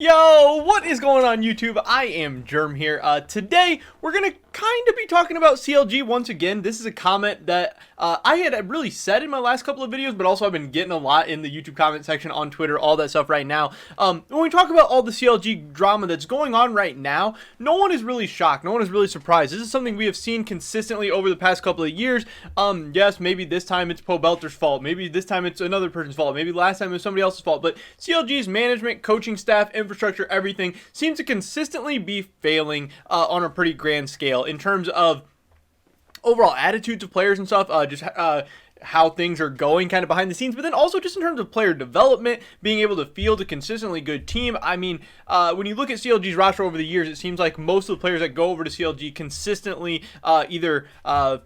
Yo, what is going on YouTube? I am Germ here. Today, we're going to kind of be talking about CLG once again. This is a comment that I had really said in my last couple of videos, but also I've been getting a lot in the YouTube comment section, on Twitter, all that stuff right now. When we talk about all the CLG drama that's going on right now, no one is really shocked. No one is really surprised. This is something we have seen consistently over the past couple of years. Yes, maybe this time it's Poe Belter's fault. Maybe this time it's another person's fault. Maybe last time it was somebody else's fault. But CLG's management, coaching staff, infrastructure, everything seems to consistently be failing on a pretty grand scale in terms of overall attitudes of players and stuff, how things are going kind of behind the scenes, but then also just in terms of player development, being able to field a consistently good team. I mean, when you look at CLG's roster over the years, it seems like most of the players that go over to CLG consistently either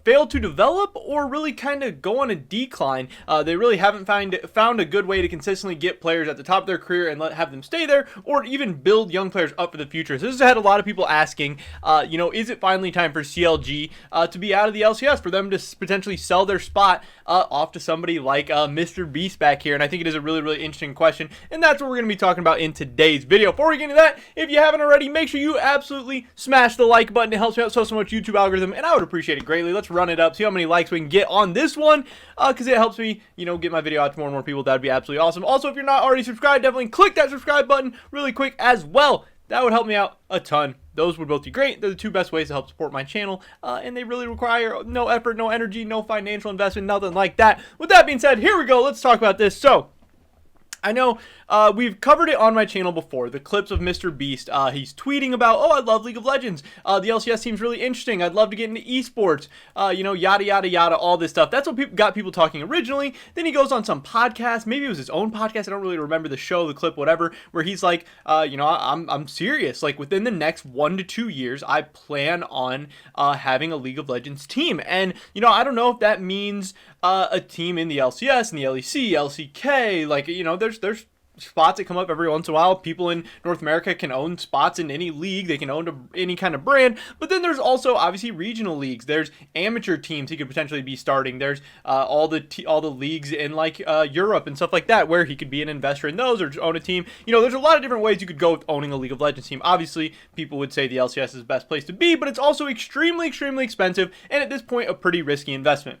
fail to develop or really kind of go on a decline. They really haven't found a good way to consistently get players at the top of their career and have them stay there, or even build young players up for the future. So this has had a lot of people asking, is it finally time for CLG to be out of the LCS, for them to potentially sell their spot off to somebody like Mr. Beast back here? And I think it is a really, really interesting question, and that's what we're going to be talking about in today's video. Before we get into that, if you haven't already, make sure you absolutely smash the like button. It helps me out so much YouTube algorithm, and I would appreciate it greatly. Let's run it up, see how many likes we can get on this one, because it helps me, get my video out to more and more people. That would be absolutely awesome. Also, if you're not already subscribed, definitely click that subscribe button really quick as well. That would help me out a ton. Those would both be great. They're the two best ways to help support my channel, and they really require no effort, no energy, no financial investment, nothing like that. With that being said, here we go. Let's talk about this. So, I know we've covered it on my channel before, the clips of Mr. Beast. He's tweeting about, oh, I love League of Legends. The LCS seems really interesting. I'd love to get into esports, yada, yada, yada, all this stuff. That's what got people talking originally. Then he goes on some podcast. Maybe it was his own podcast. I don't really remember the show, the clip, whatever, where he's like, I'm serious. Like, within the next 1 to 2 years, I plan on having a League of Legends team. And, I don't know if that means a team in the LCS, in the LEC, LCK, like, there's spots that come up every once in a while. People in North America can own spots in any league. They can own any kind of brand. But then there's also obviously regional leagues. There's amateur teams he could potentially be starting. There's all the leagues in like Europe and stuff like that, where he could be an investor in those or just own a team. There's a lot of different ways you could go with owning a League of Legends team. Obviously, people would say the LCS is the best place to be, but it's also extremely, extremely expensive, and at this point, a pretty risky investment.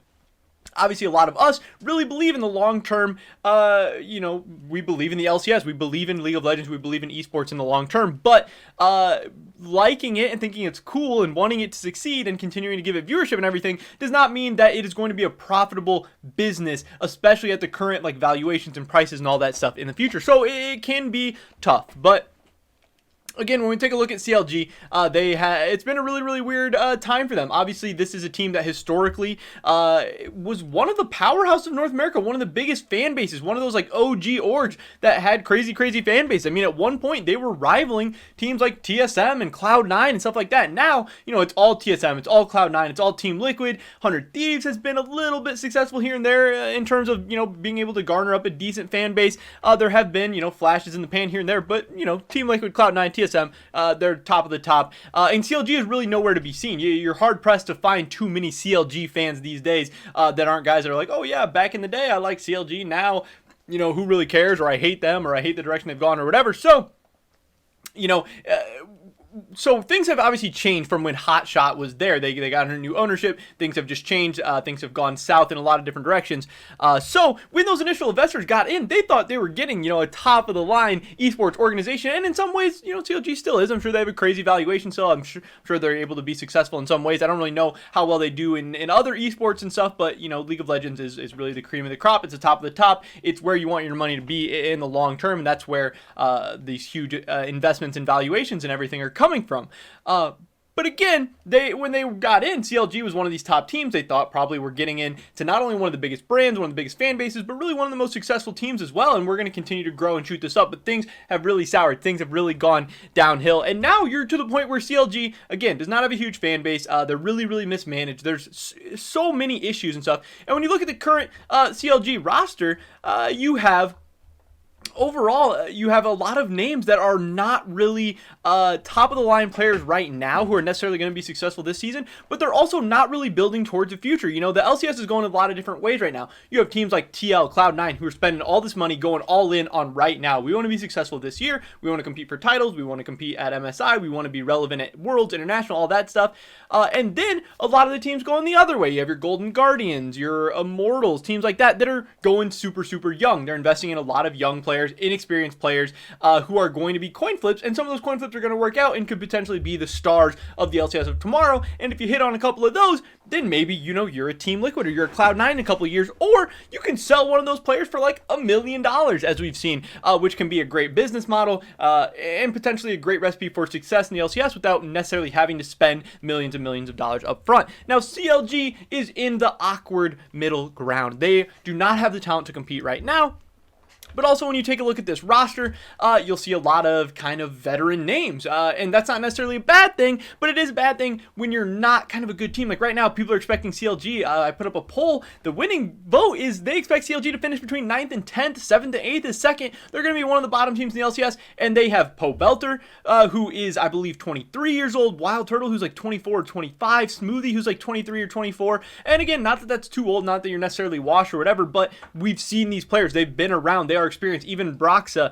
Obviously, a lot of us really believe in the long term. We believe in the LCS. We believe in League of Legends. We believe in esports in the long term. But liking it and thinking it's cool and wanting it to succeed and continuing to give it viewership and everything does not mean that it is going to be a profitable business, especially at the current valuations and prices and all that stuff in the future. So it can be tough. But again, when we take a look at CLG, it's been a really, really weird time for them. Obviously, this is a team that historically was one of the powerhouses of North America, one of the biggest fan bases, one of those OG orgs that had crazy, crazy fan base. I mean, at one point, they were rivaling teams like TSM and Cloud9 and stuff like that. Now, it's all TSM, it's all Cloud9, it's all Team Liquid. 100 Thieves has been a little bit successful here and there in terms of, being able to garner up a decent fan base. There have been, flashes in the pan here and there, but, Team Liquid, Cloud9, TSM, they're top of the top. And CLG is really nowhere to be seen. You're hard-pressed to find too many CLG fans these days that aren't guys that are like, oh yeah, back in the day I liked CLG, now, who really cares, or I hate them, or I hate the direction they've gone, or whatever. So, so things have obviously changed from when Hotshot was there. They got under new ownership. Things have just changed. Things have gone south in a lot of different directions. So when those initial investors got in, they thought they were getting, a top of the line esports organization. And in some ways, CLG still is. I'm sure they have a crazy valuation still. I'm sure they're able to be successful in some ways. I don't really know how well they do in other esports and stuff, but League of Legends is really the cream of the crop. It's the top of the top. It's where you want your money to be in the long term. And that's where these huge investments and valuations and everything are coming from. But again, when they got in, CLG was one of these top teams. They thought probably were getting in to not only one of the biggest brands, one of the biggest fan bases, but really one of the most successful teams as well. And we're going to continue to grow and shoot this up. But things have really soured. Things have really gone downhill. And now you're to the point where CLG, again, does not have a huge fan base. They're really, really mismanaged. There's so many issues and stuff. And when you look at the current CLG roster, you have overall, you have a lot of names that are not really top of the line players right now who are necessarily going to be successful this season, but they're also not really building towards the future. You know, the LCS is going a lot of different ways right now. You have teams like TL, Cloud9 who are spending all this money going all in on right now. We want to be successful this year. We want to compete for titles. We want to compete at MSI. We want to be relevant at Worlds, International, all that stuff. And then a lot of the teams going the other way. You have your Golden Guardians, your Immortals, teams like that are going super, super young. They're investing in a lot of young players, inexperienced players who are going to be coin flips, and some of those coin flips are going to work out and could potentially be the stars of the LCS of tomorrow. And if you hit on a couple of those, then maybe, you know, you're a Team Liquid or you're a Cloud9 in a couple of years, or you can sell one of those players for like $1 million, as we've seen, which can be a great business model and potentially a great recipe for success in the LCS without necessarily having to spend millions and millions of dollars up front. Now, CLG is in the awkward middle ground. They do not have the talent to compete right now. But also, when you take a look at this roster, you'll see a lot of kind of veteran names. And that's not necessarily a bad thing, but it is a bad thing when you're not kind of a good team. Like right now, people are expecting CLG. I put up a poll. The winning vote is they expect CLG to finish between 9th and 10th, 7th to 8th is 2nd. They're going to be one of the bottom teams in the LCS. And they have Poe Belter, who is, I believe, 23 years old. Wild Turtle, who's like 24 or 25. Smoothie, who's like 23 or 24. And again, not that that's too old, not that you're necessarily washed or whatever, but we've seen these players. They've been around. They are experienced. Even Broxa,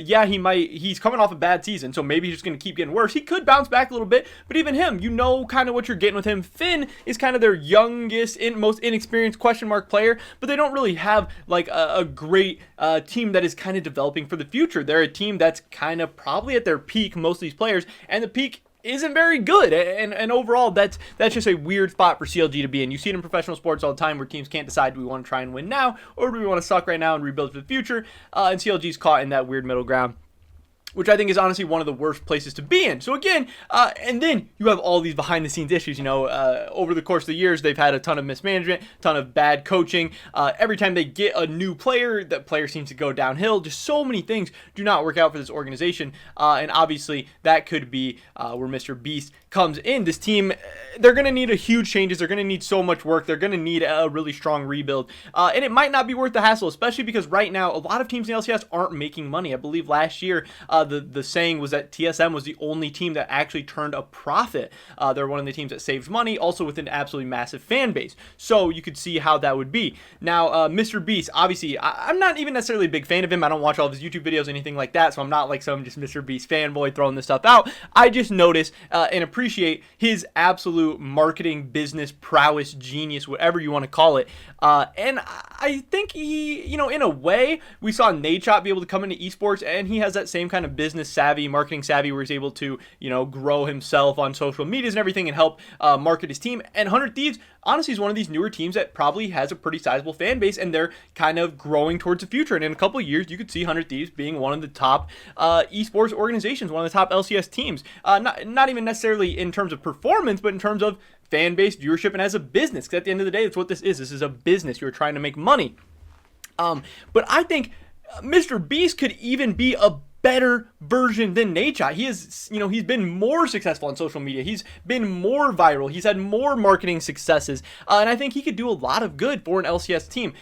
yeah, he's coming off a bad season, so maybe he's just going to keep getting worse. He could bounce back a little bit, but even him, you know kind of what you're getting with him. Finn is kind of their youngest, most inexperienced question mark player, but they don't really have like a great team that is kind of developing for the future. They're a team that's kind of probably at their peak, most of these players, and the peak isn't very good, and overall that's just a weird spot for CLG to be in. You see it in professional sports all the time where teams can't decide, do we want to try and win now, or do we want to suck right now and rebuild for the future, and CLG's caught in that weird middle ground, which I think is honestly one of the worst places to be in. So again, and then you have all these behind the scenes issues, you know, over the course of the years, they've had a ton of mismanagement, ton of bad coaching. Every time they get a new player, that player seems to go downhill. Just so many things do not work out for this organization. And obviously that could be where Mr. Beast comes in. This team, they're going to need a huge changes. They're going to need so much work. They're going to need a really strong rebuild. And it might not be worth the hassle, especially because right now, a lot of teams in LCS aren't making money. I believe last year, the saying was that TSM was the only team that actually turned a profit. They're one of the teams that saves money, also with an absolutely massive fan base. So you could see how that would be. Now, Mr. Beast, obviously, I'm not even necessarily a big fan of him. I don't watch all of his YouTube videos, anything like that, so I'm not like some just Mr. Beast fanboy throwing this stuff out. I just notice and appreciate his absolute marketing, business, prowess, genius, whatever you want to call it. And I think he, you know, in a way, we saw Nadeshot be able to come into esports, and he has that same kind of business savvy, marketing savvy, where he's able to, you know, grow himself on social medias and everything and help market his team. And 100 Thieves, honestly, is one of these newer teams that probably has a pretty sizable fan base, and they're kind of growing towards the future. And in a couple of years, you could see 100 Thieves being one of the top esports organizations, one of the top LCS teams. Not even necessarily in terms of performance, but in terms of fan base, viewership, and as a business. Because at the end of the day, that's what this is. This is a business. You're trying to make money. But I think Mr. Beast could even be a better version than Nadeshot. He is, you know, he's been more successful on social media. He's been more viral. He's had more marketing successes. And I think he could do a lot of good for an LCS team.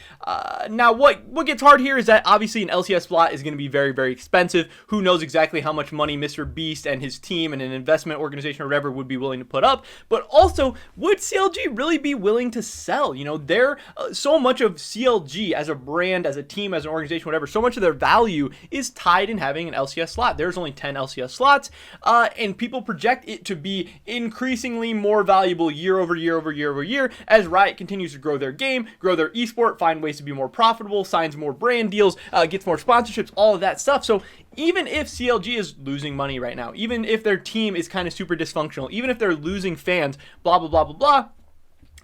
Now, what gets hard here is that obviously an LCS slot is going to be very, very expensive. Who knows exactly how much money Mr. Beast and his team and an investment organization or whatever would be willing to put up. But also, would CLG really be willing to sell? You know, they're so much of CLG as a brand, as a team, as an organization, whatever, so much of their value is tied in having an LCS slot. There's only 10 LCS slots, and people project it to be increasingly more valuable year over year over year over year as Riot continues to grow their game, grow their esport, find ways to be more profitable, signs more brand deals, gets more sponsorships, all of that stuff. So even if CLG is losing money right now, even if their team is kind of super dysfunctional, even if they're losing fans, blah, blah, blah, blah, blah,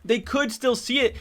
they could still see it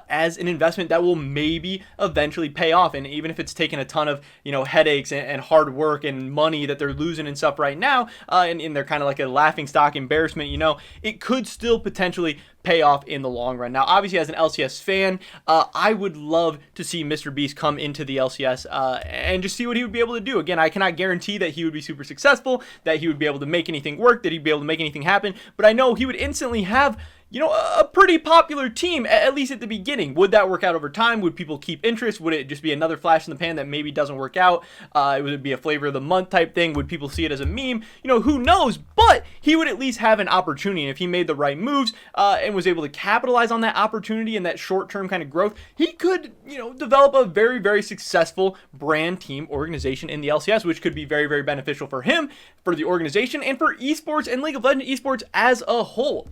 as an investment that will maybe eventually pay off. And even if it's taken a ton of, you know, headaches and hard work and money that they're losing and stuff right now, and they're kind of like a laughing stock embarrassment, you know, it could still potentially pay off in the long run. Now, obviously, as an LCS fan, I would love to see Mr. Beast come into the LCS and just see what he would be able to do. Again, I cannot guarantee that he would be super successful, that he would be able to make anything work, that he'd be able to make anything happen, but I know he would instantly have, a pretty popular team, at least at the beginning. Would that work out over time? Would people keep interest? Would it just be another flash in the pan that maybe doesn't work out? Would it be a flavor of the month type thing? Would people see it as a meme? Who knows? But he would at least have an opportunity. And if he made the right moves and was able to capitalize on that opportunity and that short-term kind of growth, he could, develop a very, very successful brand team organization in the LCS, which could be very, very beneficial for him, for the organization, and for esports and League of Legends esports as a whole.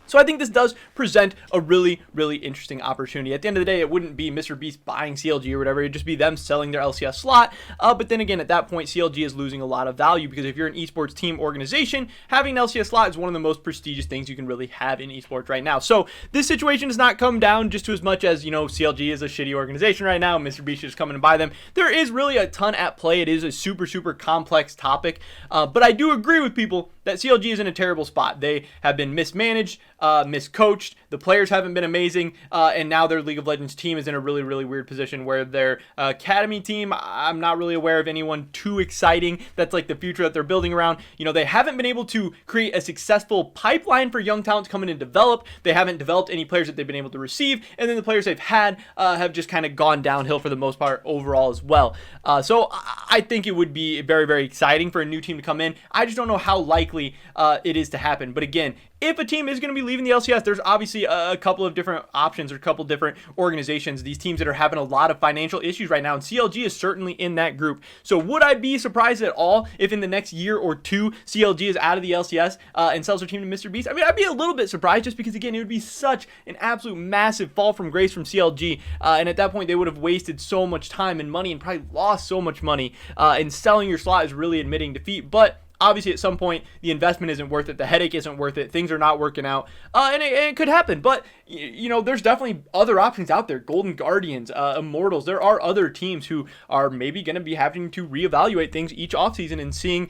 So I think this does present a really, really interesting opportunity. At the end of the day, it wouldn't be Mr. Beast buying CLG or whatever. It'd just be them selling their LCS slot. But then again, at that point, CLG is losing a lot of value, because if you're an esports team organization, having an LCS slot is one of the most prestigious things you can really have in esports right now. So this situation does not come down just to as much as, CLG is a shitty organization right now. Mr. Beast is coming to buy them. There is really a ton at play. It is a super, super complex topic. But I do agree with people that CLG is in a terrible spot. They have been mismanaged, miscoached. The players haven't been amazing, and now their League of Legends team is in a really, really weird position where their academy team, I'm not really aware of anyone too exciting that's like the future that they're building around. They haven't been able to create a successful pipeline for young talent to come in and develop. They haven't developed any players that they've been able to receive, and then the players they've had have just kind of gone downhill for the most part overall as well. So I think it would be very, very exciting for a new team to come in. I just don't know how likely it is to happen. But again, if a team is going to be leaving the LCS, there's obviously a couple of different options or a couple different organizations, these teams that are having a lot of financial issues right now, and CLG is certainly in that group. So would I be surprised at all if in the next year or two CLG is out of the LCS and sells their team to Mr. Beast? I mean, I'd be a little bit surprised, just because, again, it would be such an absolute massive fall from grace from CLG, and at that point they would have wasted so much time and money and probably lost so much money, and selling your slot is really admitting defeat. But obviously, at some point, the investment isn't worth it. The headache isn't worth it. Things are not working out. And it could happen. But, there's definitely other options out there. Golden Guardians, Immortals. There are other teams who are maybe going to be having to reevaluate things each offseason and seeing,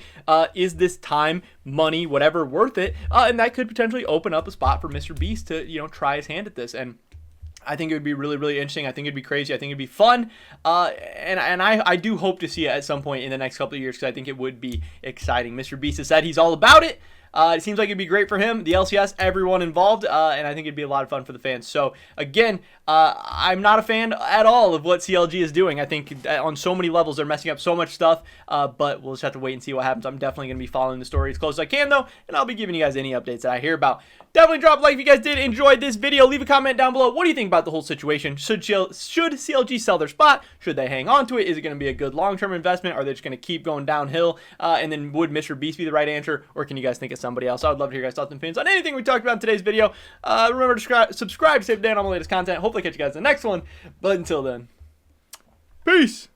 is this time, money, whatever, worth it? And that could potentially open up a spot for Mr. Beast to, try his hand at this. And I think it would be really, really interesting. I think it'd be crazy. I think it'd be fun. And I do hope to see it at some point in the next couple of years, because I think it would be exciting. Mr. Beast has said he's all about it. It seems like it'd be great for him, the LCS, everyone involved, and I think it'd be a lot of fun for the fans. So, again, I'm not a fan at all of what CLG is doing. I think on so many levels they're messing up so much stuff, but we'll just have to wait and see what happens. I'm definitely going to be following the story as close as I can, though, and I'll be giving you guys any updates that I hear about. Definitely drop a like if you guys did enjoy this video. Leave a comment down below. What do you think about the whole situation? Should CLG sell their spot? Should they hang on to it? Is it going to be a good long-term investment? Are they just going to keep going downhill? And then would Mr. Beast be the right answer, or can you guys think of somebody else? I would love to hear your guys' thoughts and opinions on anything we talked about in today's video. Remember to subscribe to stay up to date on all the latest content. Hopefully catch you guys in the next one. But until then, peace!